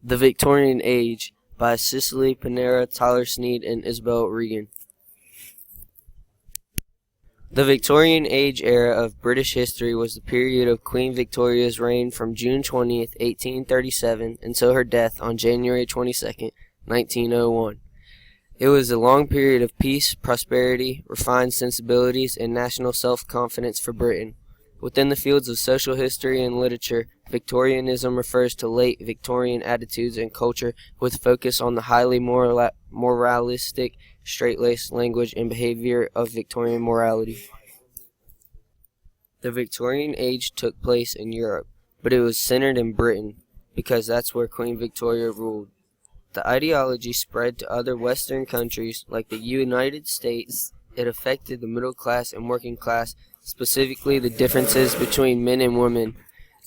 The Victorian Age by Cicely Panera, Tyler Sneed, and Isabel Regan. The Victorian Age era of British history was the period of Queen Victoria's reign from June 20th, 1837 until her death on January 22nd, 1901. It was a long period of peace, prosperity, refined sensibilities, and national self-confidence for Britain. Within the fields of social history and literature, Victorianism refers to late Victorian attitudes and culture with focus on the highly moralistic, straight-laced language and behavior of Victorian morality. The Victorian Age took place in Europe, but it was centered in Britain because that's where Queen Victoria ruled. The ideology spread to other Western countries like the United States. It affected the middle class and working class, specifically the differences between men and women.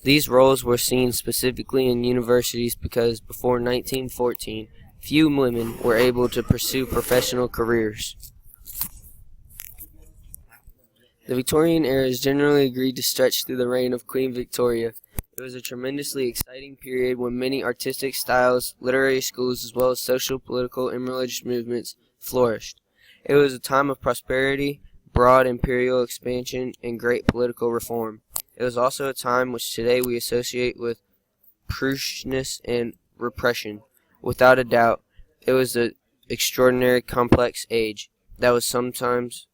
These roles were seen specifically in universities because before 1914, few women were able to pursue professional careers. The Victorian era is generally agreed to stretch through the reign of Queen Victoria. It was a tremendously exciting period when many artistic styles, literary schools, as well as social, political, and religious movements flourished. It was a time of prosperity, broad imperial expansion, and great political reform. It was also a time which today we associate with prushness and repression. Without a doubt, it was an extraordinary complex age that has sometimes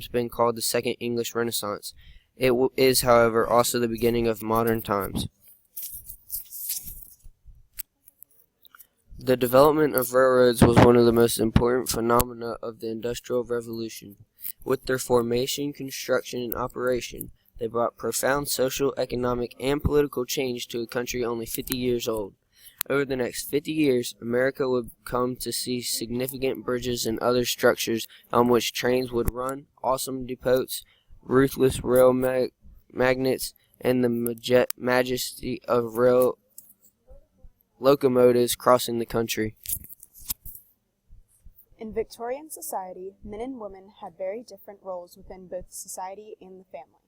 been called the Second English Renaissance. It is, however, also the beginning of modern times. The development of railroads was one of the most important phenomena of the Industrial Revolution. With their formation, construction, and operation, they brought profound social, economic, and political change to a country only 50 years old. Over the next 50 years, America would come to see significant bridges and other structures on which trains would run, awesome depots, ruthless rail magnets, and the majesty of rail locomotives crossing the country. In Victorian society, men and women had very different roles within both society and the family.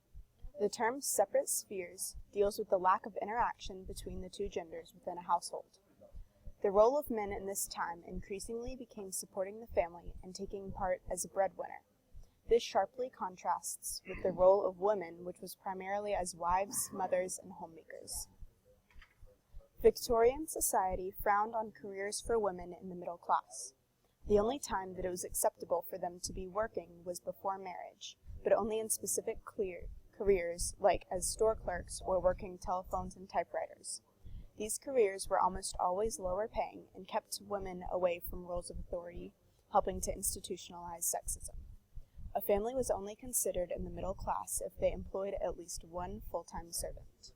The term separate spheres deals with the lack of interaction between the two genders within a household. The role of men in this time increasingly became supporting the family and taking part as a breadwinner. This sharply contrasts with the role of women, which was primarily as wives, mothers, and homemakers. Victorian society frowned on careers for women in the middle class. The only time that it was acceptable for them to be working was before marriage, but only in specific careers like as store clerks or working telephones and typewriters. These careers were almost always lower paying and kept women away from roles of authority, helping to institutionalize sexism. A family was only considered in the middle class if they employed at least one full-time servant.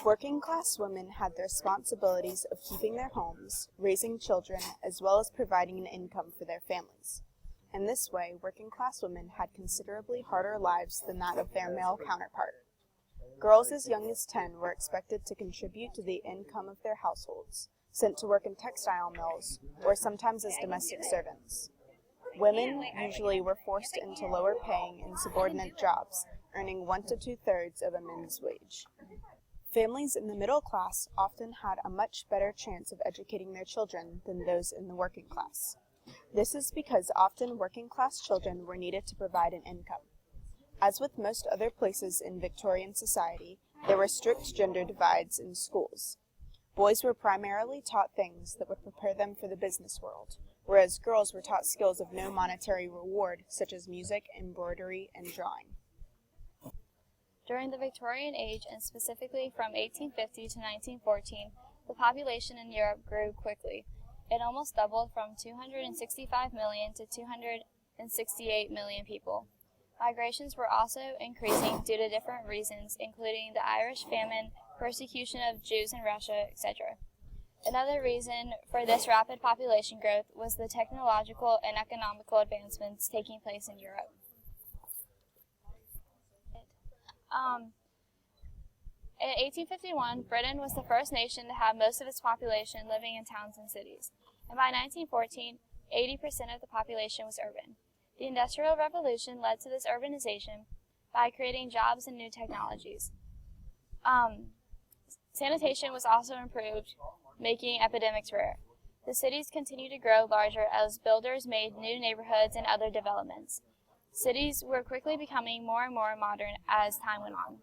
Working class women had the responsibilities of keeping their homes, raising children, as well as providing an income for their families. In this way, working class women had considerably harder lives than that of their male counterpart. Girls as young as 10 were expected to contribute to the income of their households, sent to work in textile mills, or sometimes as domestic servants. Women usually were forced into lower paying and subordinate jobs, earning 1 to 2/3 of a man's wage. Families in the middle class often had a much better chance of educating their children than those in the working class. This is because often working class children were needed to provide an income. As with most other places in Victorian society, there were strict gender divides in schools. Boys were primarily taught things that would prepare them for the business world, whereas girls were taught skills of no monetary reward, such as music, embroidery, and drawing. During the Victorian Age, and specifically from 1850 to 1914, the population in Europe grew quickly. It almost doubled from 265 million to 268 million people. Migrations were also increasing due to different reasons, including the Irish famine, persecution of Jews in Russia, etc. Another reason for this rapid population growth was the technological and economical advancements taking place in Europe. In 1851, Britain was the first nation to have most of its population living in towns and cities, and by 1914, 80% of the population was urban. The Industrial Revolution led to this urbanization by creating jobs and new technologies. Sanitation was also improved, making epidemics rare. The cities continued to grow larger as builders made new neighborhoods and other developments. Cities were quickly becoming more and more modern as time went on.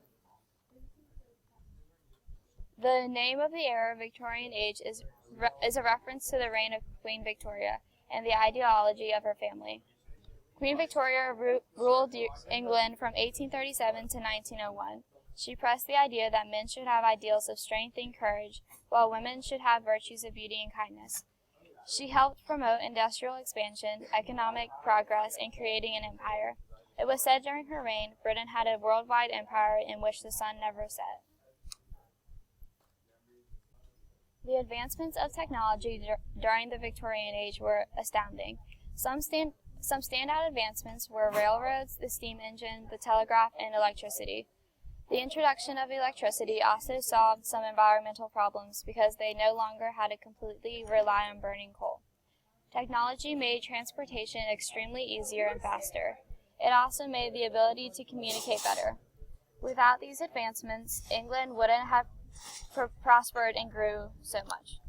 The name of the era, Victorian Age, is a reference to the reign of Queen Victoria and the ideology of her family. Queen Victoria ruled England from 1837 to 1901. She pressed the idea that men should have ideals of strength and courage, while women should have virtues of beauty and kindness. She helped promote industrial expansion, economic progress, and creating an empire. It was said during her reign, Britain had a worldwide empire in which the sun never set. The advancements of technology during the Victorian Age were astounding. Some standout advancements were railroads, the steam engine, the telegraph, and electricity. The introduction of electricity also solved some environmental problems because they no longer had to completely rely on burning coal. Technology made transportation extremely easier and faster. It also made the ability to communicate better. Without these advancements, England wouldn't have prospered and grew so much.